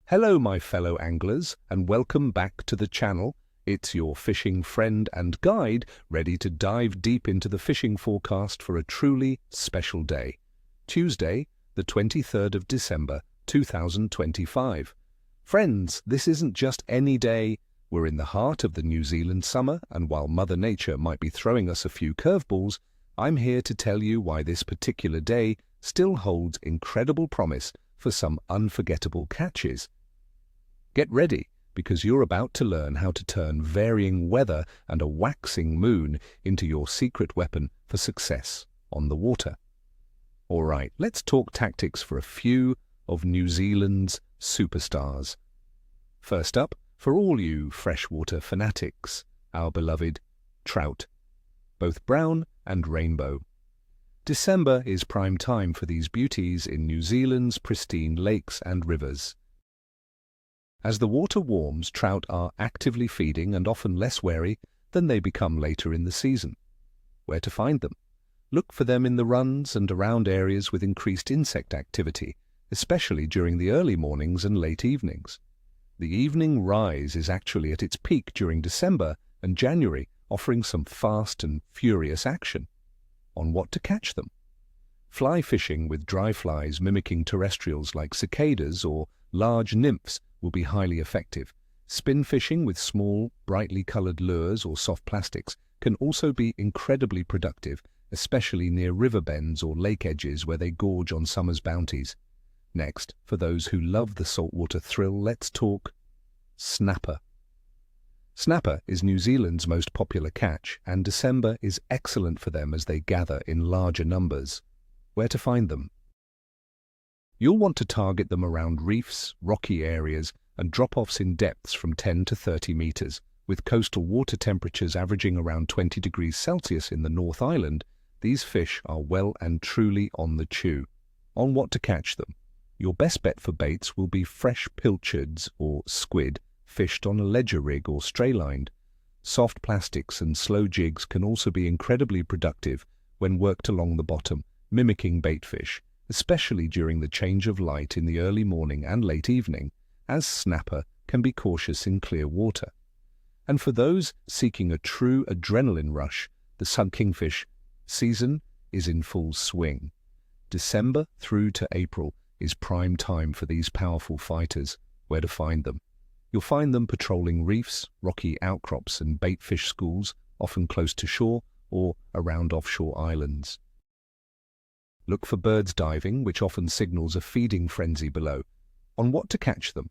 Hello my fellow anglers and welcome back to the channel. It's your fishing friend and guide ready to dive deep into the fishing forecast for a truly special day. Tuesday, the 23rd of December 2025. Friends, this isn't just any day. We're in the heart of the New Zealand summer, and while Mother Nature might be throwing us a few curveballs, I'm here to tell you why this particular day still holds incredible promise for some unforgettable catches. Get ready, because you're about to learn how to turn varying weather and a waxing moon into your secret weapon for success on the water. All right, let's talk tactics for a few of New Zealand's superstars. First up, for all you freshwater fanatics, our beloved trout, both brown and rainbow. December is prime time for these beauties in New Zealand's pristine lakes and rivers. As the water warms, trout are actively feeding and often less wary than they become later in the season. Where to find them? Look for them in the runs and around areas with increased insect activity, especially during the early mornings and late evenings. The evening rise is actually at its peak during December and January, offering some fast and furious action. On what to catch them? Fly fishing with dry flies mimicking terrestrials like cicadas or large nymphs will be highly effective. Spin fishing with small, brightly colored lures or soft plastics can also be incredibly productive, especially near river bends or lake edges where they gorge on summer's bounties. Next, for those who love the saltwater thrill, let's talk snapper. Snapper is New Zealand's most popular catch, and December is excellent for them as they gather in larger numbers. Where to find them? You'll want to target them around reefs, rocky areas, and drop-offs in depths from 10 to 30 meters. With coastal water temperatures averaging around 20 degrees Celsius in the North Island, these fish are well and truly on the chew. On what to catch them? Your best bet for baits will be fresh pilchards or squid, fished on a ledger rig or stray-lined. Soft plastics and slow jigs can also be incredibly productive when worked along the bottom, mimicking baitfish, especially during the change of light in the early morning and late evening, as snapper can be cautious in clear water. And for those seeking a true adrenaline rush, the Kingfish season is in full swing. December through to April is prime time for these powerful fighters. Where to find them? You'll find them patrolling reefs, rocky outcrops and baitfish schools, often close to shore or around offshore islands. Look for birds diving, which often signals a feeding frenzy below. On what to catch them?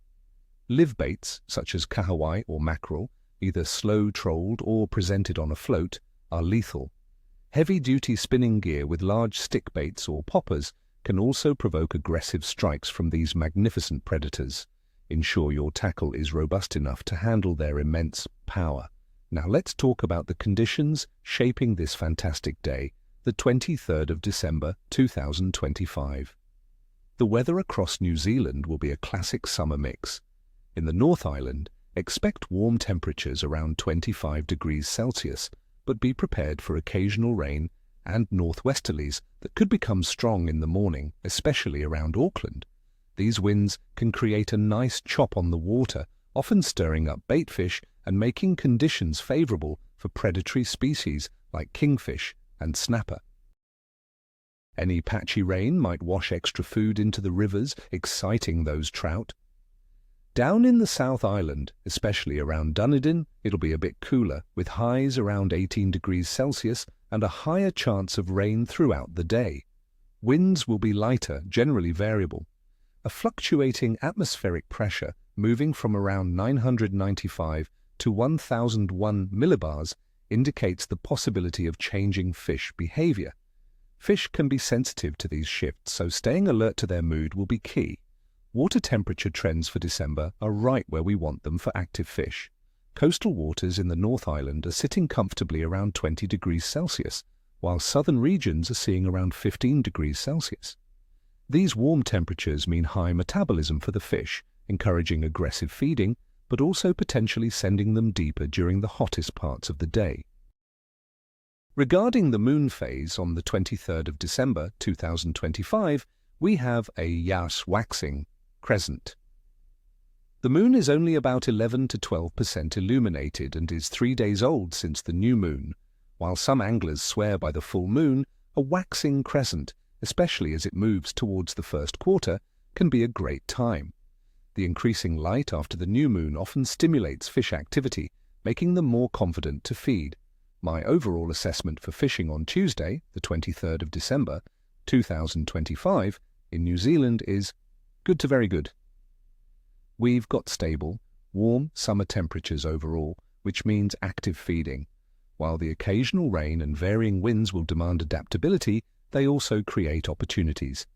Live baits, such as kahawai or mackerel, either slow-trolled or presented on a float, are lethal. Heavy-duty spinning gear with large stick baits or poppers can also provoke aggressive strikes from these magnificent predators. Ensure your tackle is robust enough to handle their immense power. Now let's talk about the conditions shaping this fantastic day, the 23rd of December 2025. The weather across New Zealand will be a classic summer mix. In the North Island, expect warm temperatures around 25 degrees Celsius, but be prepared for occasional rain and northwesterlies that could become strong in the morning, especially around Auckland. These winds can create a nice chop on the water, often stirring up baitfish and making conditions favorable for predatory species like kingfish and snapper. Any patchy rain might wash extra food into the rivers, exciting those trout. Down in the South Island, especially around Dunedin, it'll be a bit cooler, with highs around 18 degrees Celsius and a higher chance of rain throughout the day. Winds will be lighter, generally variable. A fluctuating atmospheric pressure moving from around 995 to 1001 millibars indicates the possibility of changing fish behavior. Fish can be sensitive to these shifts, so staying alert to their mood will be key. Water temperature trends for December are right where we want them for active fish. Coastal waters in the North Island are sitting comfortably around 20 degrees Celsius, while southern regions are seeing around 15 degrees Celsius. These warm temperatures mean high metabolism for the fish, encouraging aggressive feeding, but also potentially sending them deeper during the hottest parts of the day. Regarding the moon phase on the 23rd of December 2025, we have a Yas waxing crescent. The moon is only about 11 to 12% illuminated and is 3 days old since the new moon, while some anglers swear by the full moon, a waxing crescent, especially as it moves towards the first quarter, can be a great time. The increasing light after the new moon often stimulates fish activity, making them more confident to feed. My overall assessment for fishing on Tuesday, the 23rd of December, 2025, in New Zealand is good to very good. We've got stable, warm summer temperatures overall, which means active feeding. While the occasional rain and varying winds will demand adaptability, they also create opportunities.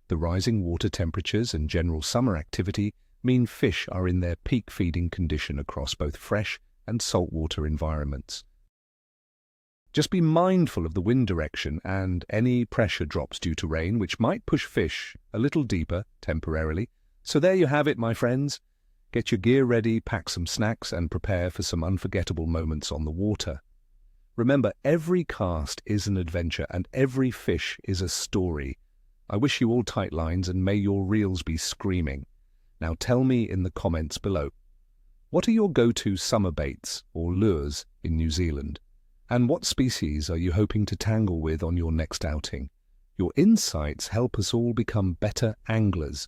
The rising water temperatures and general summer activity mean fish are in their peak feeding condition across both fresh and saltwater environments. Just be mindful of the wind direction and any pressure drops due to rain, which might push fish a little deeper temporarily. So there you have it, my friends. Get your gear ready, pack some snacks, and prepare for some unforgettable moments on the water. Remember, every cast is an adventure and every fish is a story. I wish you all tight lines and may your reels be screaming. Now tell me in the comments below, what are your go-to summer baits or lures in New Zealand? And what species are you hoping to tangle with on your next outing? Your insights help us all become better anglers.